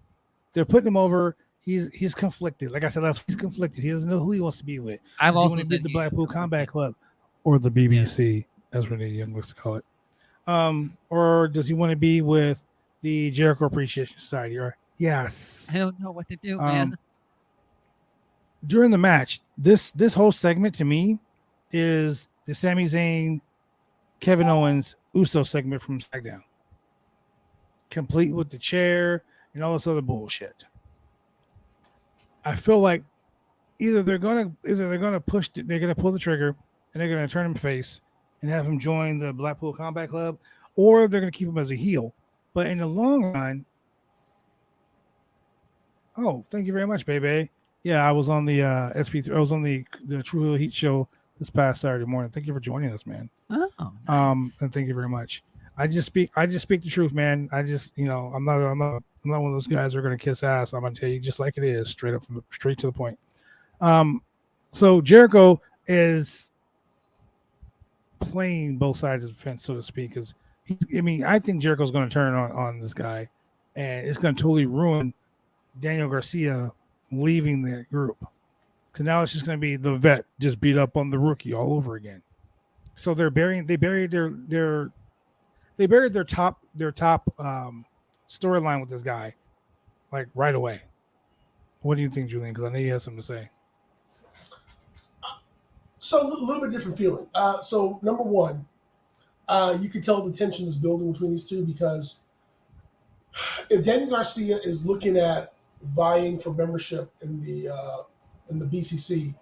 They're putting him over. He's conflicted. Like I said last week, he's conflicted. He doesn't know who he wants to be with. Does he want to be the Blackpool Combat Club or the BBC, as Renee Young likes to call it? Or does he want to be with the Jericho Appreciation Society? Or yes, I don't know what to do, man. During the match, this whole segment to me is the Sami Zayn, Kevin Owens, Uso segment from SmackDown, complete with the chair and all this other bullshit. I feel like either they're gonna pull the trigger and they're gonna turn him face and have him join the Blackpool Combat Club, or they're gonna keep him as a heel. But in the long run, thank you very much, baby. Yeah, I was on the SP3. I was on the True Heel Heat show this past Saturday morning. Thank you for joining us, man. Oh, nice. And thank you very much. I just speak the truth, man. I just, I'm not one of those guys who are gonna kiss ass. I'm gonna tell you just like it is, straight to the point. So Jericho is playing both sides of the fence, so to speak, because I think Jericho's gonna turn on this guy, and it's gonna totally ruin Daniel Garcia leaving the group. Because now it's just gonna be the vet just beat up on the rookie all over again. So they buried their top storyline with this guy, like right away. What do you think, Julian? Because I know you have something to say. So a little bit different feeling. So number one, you can tell the tension is building between these two, because if Daniel Garcia is looking at vying for membership in the BCC,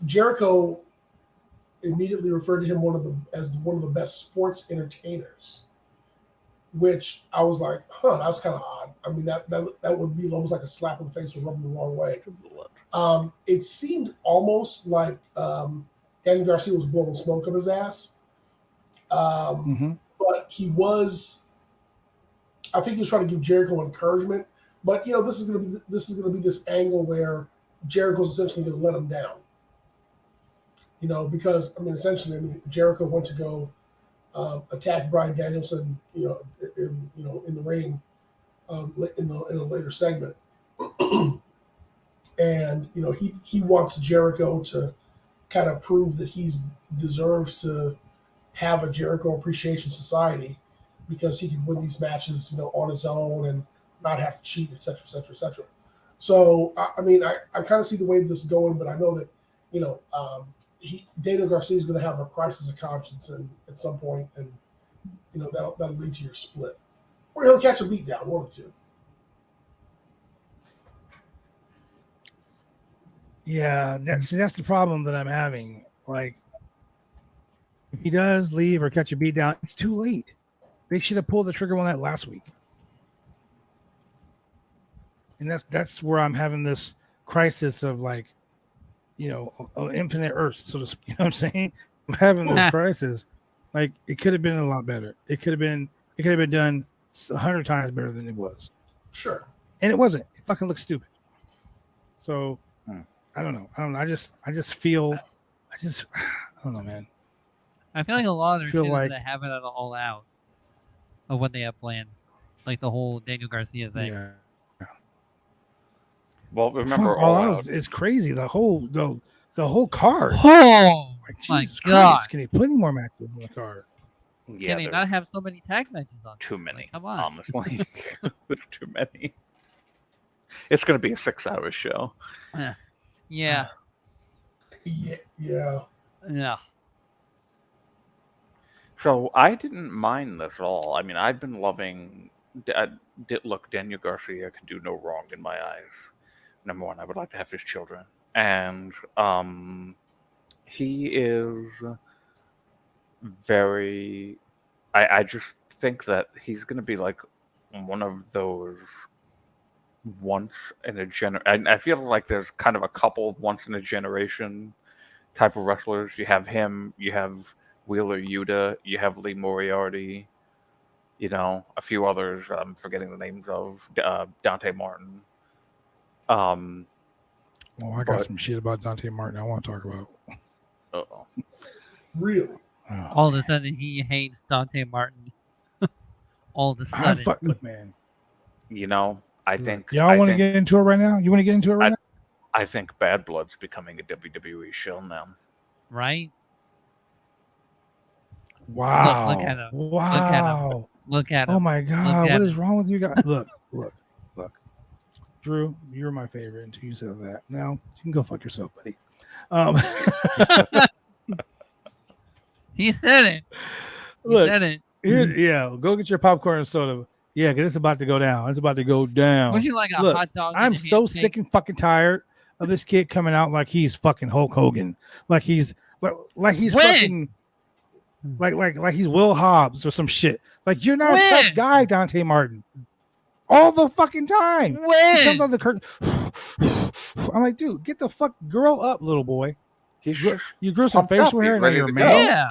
Jericho immediately referred to him as one of the best sports entertainers, which I was like, huh, that's kind of odd. I mean, that would be almost like a slap in the face or rubbing the wrong way. It seemed almost like Daniel Garcia was blowing smoke up his ass. But I think he was trying to give Jericho encouragement. But this is going to be this angle where Jericho's essentially going to let him down. Because essentially, Jericho went to go attack Bryan Danielson, in the ring, in a later segment, and he wants Jericho to kind of prove that he deserves to have a Jericho Appreciation Society because he can win these matches, on his own and not have to cheat, et cetera, et cetera, et cetera. So I kind of see the way this is going, but I know that Daniel Garcia is going to have a crisis of conscience at some point, and that'll lead to your split, or he'll catch a beat down, one of the two. Yeah, that's the problem that I'm having. Like, if he does leave or catch a beat down, it's too late. They should have pulled the trigger on that last week. And that's where I'm having this crisis of like, infinite earth, so to speak. You know what I'm saying? I'm having this crisis. Like, it could have been a lot better. It could have been done 100 times better than it was. Sure. And it wasn't. It fucking looked stupid. So I don't know. I just don't know, man. I feel like a lot of their feel shit like- is to have it at All Out of what they have planned, like the whole Daniel Garcia thing. Yeah. Well, remember, Fuck, All Out is crazy. The whole card. Oh Like, my Jesus god! Christ, can they put any more matches on the card? Yeah, Can they there's not have so many tag matches on? too many. Like, come on. Honestly, there's too many. It's going to be a 6-hour show. Yeah. Yeah. Yeah. So I didn't mind this at all. I mean, I've been loving. Look, Daniel Garcia can do no wrong in my eyes. Number one, I would like to have his children, and he is very. I just think that he's going to be like one of those once in a generation. I feel like there's kind of a couple of once in a generation type of wrestlers. You have him. You have Wheeler Yuta, you have Lee Moriarty, a few others I'm forgetting the names of, Dante Martin. Oh, I got some shit about Dante Martin I want to talk about. Uh-oh. Really? All of a sudden, he hates Dante Martin. All of a sudden. Look, man. I think... Y'all want to get into it right now? You want to get into it right now? I think Bad Blood's becoming a WWE show now. Right? Wow. Look at him. Wow. Look at him. Oh my God. What him. is wrong with you guys? Look. Drew, you're my favorite until you said that. Now you can go fuck yourself, buddy. He said it. Look, He said it. yeah, go get your popcorn and soda. Yeah, because it's about to go down. It's about to go down. Would you like a Look, hot dog? and I'm a so handshake? sick and fucking tired of this kid coming out like he's fucking Hulk Hogan. Like he's When? fucking like he's Will Hobbs or some shit. Like, you're not a When? tough guy, Dante Martin. All the fucking time. He When? comes on the curtain. I'm like, dude, get the fuck girl up, little boy. You grew some pumped up. facial hair He's and now ready you're a to man. go. Yeah.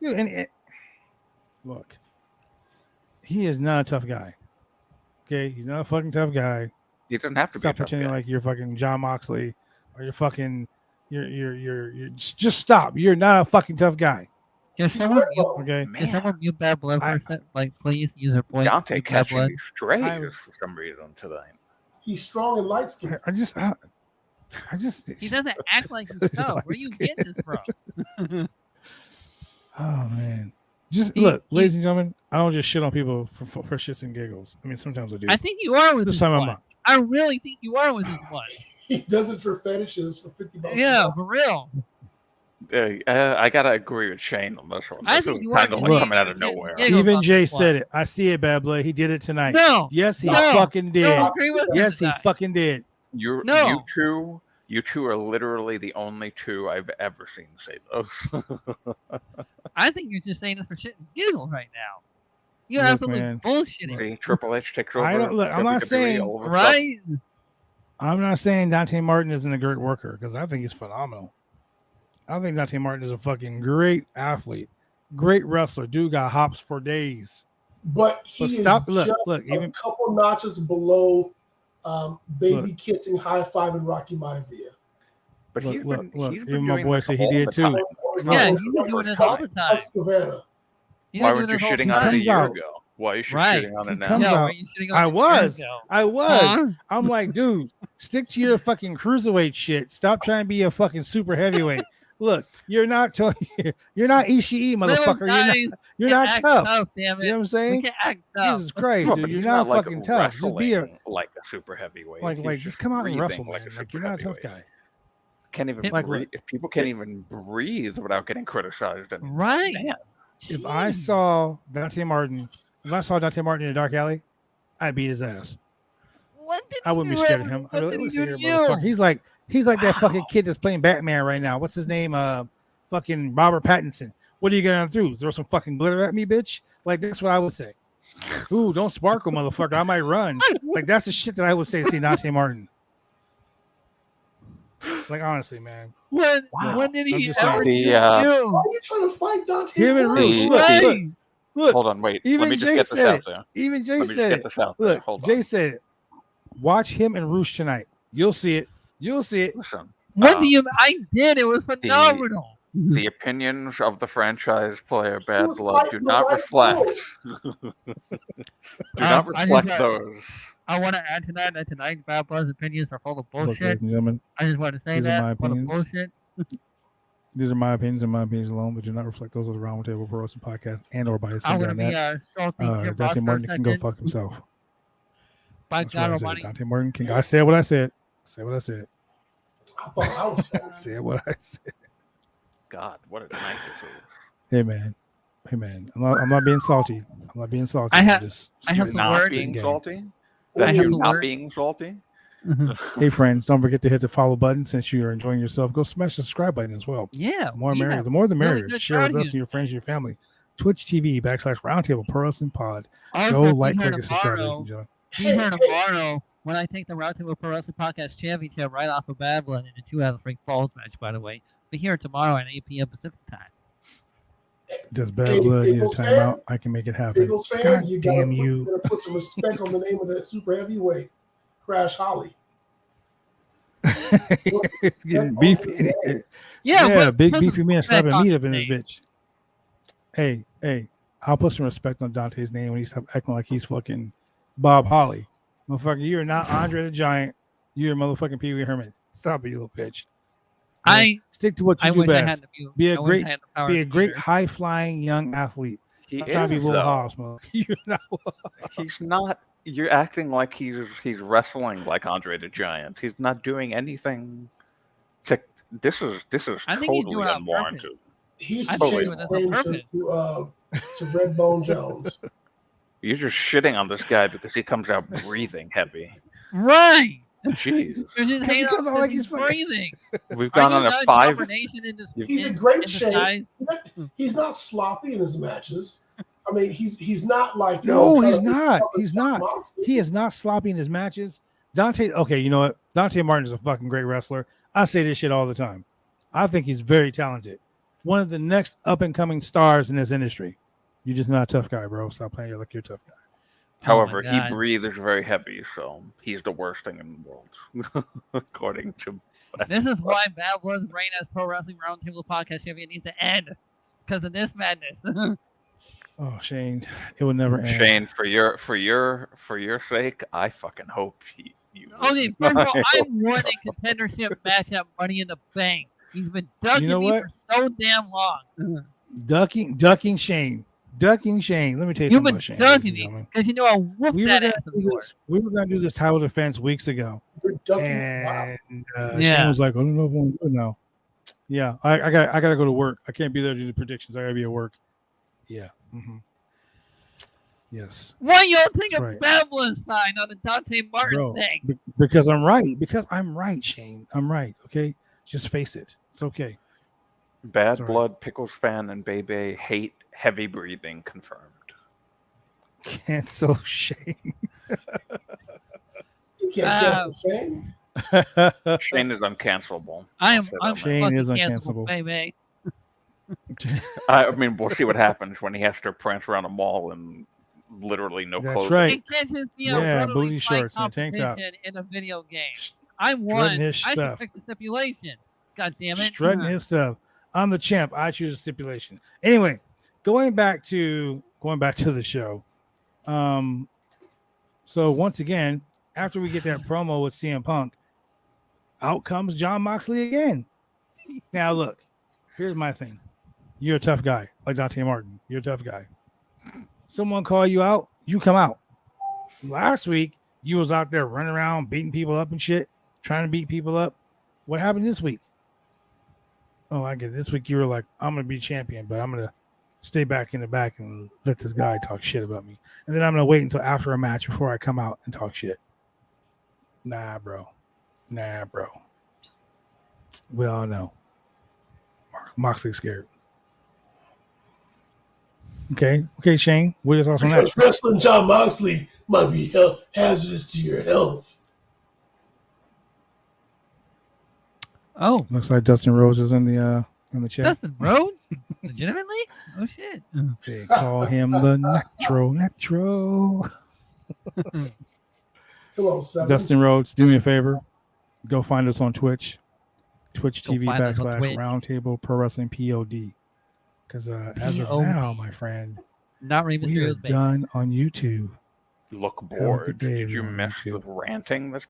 Dude, and look, he is not a tough guy. Okay, he's not a fucking tough guy. You don't have to Stop be a tough pretending guy. like you're fucking John Moxley or you're fucking you're just stop. You're not a fucking tough guy. Can someone mute, Okay. can someone mute Bad Blood for I- a sec? Like, please use her voice. Dante mute Bad catching Blood. these strays I'm- for some reason tonight. He's strong and light skinned. I just He doesn't act like he's tough. Where do you get this from? Oh man. Just He- look, he- ladies and gentlemen, I don't just shit on people for shits and giggles. I mean, sometimes I do. I think you are with This this time I'm one. not. I really think you are with this one. He does it for fetishes for $50. Yeah, for real. I gotta agree with Shane on this one. I This think is you kind are of gonna like be coming out of shit and nowhere. giggles Even on Jay this one. said it. I see it, Bad Blood. He did it tonight. No. Yes, he No. fucking did. Don't agree with him Yes, he tonight. fucking did. No. You You two are literally the only two I've ever seen say those. I think you're just saying this for shit and giggles right now. You're Look, absolutely man. bullshitting. See, Triple H takes over. I don't look. I'm not WWE saying all of a Right? I'm not saying Dante Martin isn't a great worker because I think he's phenomenal. I think Dante Martin is a fucking great athlete, great wrestler. Dude got hops for days. But he is stop- look, just look, a even- couple notches below baby kissing, high fiving Rocky Maivia. But Look, he's look, been, look, he's been even my doing boy this said he all did the too. time. Yeah, he's been doing this all the time. Savannah. He's Why been weren't doing you this shitting all on the it a comes year out. ago? Why are you Right. shitting on He it now? comes Yeah, out. why are you shitting on I it was. years ago? I was. Huh? I'm like, dude, stick to your fucking cruiserweight shit. Stop trying to be a fucking super heavyweight. Look, you're not you're not Ishii, Little motherfucker. guys you're can not act tough. damn it. You know what I'm We saying? can act tough. Jesus Christ, No, dude, but you're he's not like fucking tough. Just be a wrestling like a super heavyweight. like He's just come out and wrestle, breathing man. like a Like super you're not a tough heavyweight. guy. Can't even Like, breathe. look, If people can't even breathe without getting criticized. And Right. man, If I Jeez. saw Dante Martin in a dark alley, I'd beat his ass. What did I wouldn't he be do scared of ever- him. What I'd be did like, he listen do here, to motherfucker. you? He's like that fucking Wow. kid that's playing Batman right now. What's his name? Fucking Robert Pattinson. What are you gonna do? Throw some fucking glitter at me, bitch? Like that's what I would say. Ooh, don't sparkle, motherfucker. I might run. Like that's the shit that I would say to see Dante Martin. Like honestly, man. When, Wow. when did I'm he just ever saying. do The, you? Why are you trying to fight Dante? Him and Martin? Roos. The- Look, Right. look. hold on, wait. Even Let me just Jay get this said out it. there. Even Jay Let me just said get it. this out there. Look, Hold Jay on. said it. Watch him and Roosh tonight. You'll see it. You'll see it. Listen. What do you? I did. It was phenomenal. The opinions of the franchise player Bad was Blood do fighting the not right reflect. do not I reflect just- those. I want to add to that tonight's Bad Blood's opinions are full of Look, bullshit. ladies and gentlemen, I just want to say these are that my full of opinions. bullshit. these are my opinions and my opinions alone. They do not reflect those of the Roundtable Pro Wrestling Podcast and or by I'm gonna be that. salty Jim Ross Dante for a Martin can go second. fuck himself. By That's what God I said. Almighty, Dante Martin can. I said what I said. Say what I said. I thought I was saying. Say what I said. God, what a night this is. Hey man. Hey man. I'm not being salty. I'm not being salty. I I'm have- just I have some Not words. spitting being game. salty? I That have you some not words. being salty? Hey friends, don't forget to hit the follow button since you are enjoying yourself. Go smash the subscribe button as well. Yeah, The more we merrier. have The more the really merrier. good Share with crowd us and your friends and your family. Twitch TV /Roundtable Pro Wrestling Pod. Also, Go be like, here click, and subscribe, ladies and tomorrow. gentlemen. Be here tomorrow when I take the Roundtable Pro Wrestling Podcast Championship right off of Bad Blood in a 2 out of 3 falls match. By the way, be here tomorrow at 8 p.m. Pacific time. Does Bad Hey, Blood need a Eagles fan? timeout? I can make it happen. Eagles fan, God you damn gotta you. gotta put some respect on the name of that super heavyweight, Crash Holly. It's getting beefy. Yeah, big put some beefy man respect slapping on meat his up in this name. bitch. Hey, I'll put some respect on Dante's name when he stop acting like he's fucking Bob Holly. Motherfucker, you're not Andre the Giant. You're motherfucking Pee Wee Herman. Stop it, you little bitch. I Stick to what you I do wish I had best. the view. Be a I wish great- I had the power Be a of great Peter. high flying young athlete. He Stop trying to be is, Little though. Hobbs, mother. You're not. He's not. You're acting like he's wrestling like Andre the Giant. He's not doing anything. This is I think he's totally doing it on unwarranted. He I should think change he was his on name purpose. to Redbone Jones. You're just shitting on this guy because he comes out breathing heavy. Right. Jeez, You're just hating comes on out like he's he's fucking- breathing. we've Are gone you on a not 5. domination in this? He's in, in great in shape. disguise? He's not sloppy in his matches. I mean, he's not like No, trying he's to not. cover He's Jon not. Moxley. He is not sloppy in his matches. Dante, okay, you know what? Dante Martin is a fucking great wrestler. I say this shit all the time. I think he's very talented. One of the next up and coming stars in this industry. You're just not a tough guy, bro. Stop playing like you're a tough guy. However, he God. breathes very heavy, so he's the worst thing in the world, according to. This is why Bad Blood's reign as Pro Wrestling Roundtable Podcast Champion needs to end because of this madness. Oh, Shane, it would never end. Shane, for your sake, I fucking hope you. Okay, first of all, I won a contendership match at Money in the Bank. He's been ducking You know me what? for so damn long. Ducking Shane. Ducking Shane. Let me tell you You've something been about Shane. ducking ladies and me gentlemen. because you know I whooped We were that gonna ass of do yours. this. We were gonna do this title defense weeks ago, You're ducking. and Yeah. Shane was like, "I don't know if I want to do it now." Yeah, I gotta go to work. I can't be there to do the predictions. I gotta be at work. Yeah. Yes. Why y'all take That's a right. Babylon sign on the Dante Martin Bro, thing? because I'm right. Because I'm right, Shane. I'm right. Okay. Just face it. It's okay. Bad Sorry. Blood, Pickles fan, and Bebe hate heavy breathing confirmed. Cancel Shane. You can't cancel Shane. Shane is uncancelable. I'm Shane fucking is cancelable, uncancelable. baby. I mean, we'll see what happens when he has to prance around a mall in literally no That's clothing. right. It catches me Yeah, a brotherly booty fight shorts and a tank top. competition in a video game. I won. Strutting his I should stuff. pick the stipulation. God damn it. Strutting his stuff. I'm the champ. I choose a stipulation. Anyway, going back to the show. So once again, after we get that promo with CM Punk, out comes John Moxley again. Now look, here's my thing. You're a tough guy, like Dante Martin. You're a tough guy. Someone call you out, you come out. Last week, you was out there running around beating people up and shit, trying to beat people up. What happened this week? Oh, I get it. This week you were like, I'm gonna be champion, but I'm gonna stay back in the back and let this guy talk shit about me. And then I'm gonna wait until after a match before I come out and talk shit. Nah, bro. We all know. Moxley's scared. Okay, Shane. What are your thoughts on that? Because wrestling John Moxley might be hazardous to your health. Oh, Looks like Dustin Rhodes is in the chat. Dustin Rhodes? Legitimately? Oh shit. They call him the Nitro. Hello, Seven. Dustin Rhodes, do me a favor. Go find us on Twitch. Twitch Go TV find us on / Twitch. Roundtable Pro Wrestling POD. Because as of now, my friend, Not Rey we are Mysterio's baby. done on YouTube. Look a good bored. day, Did you everyone, miss the too. ranting that's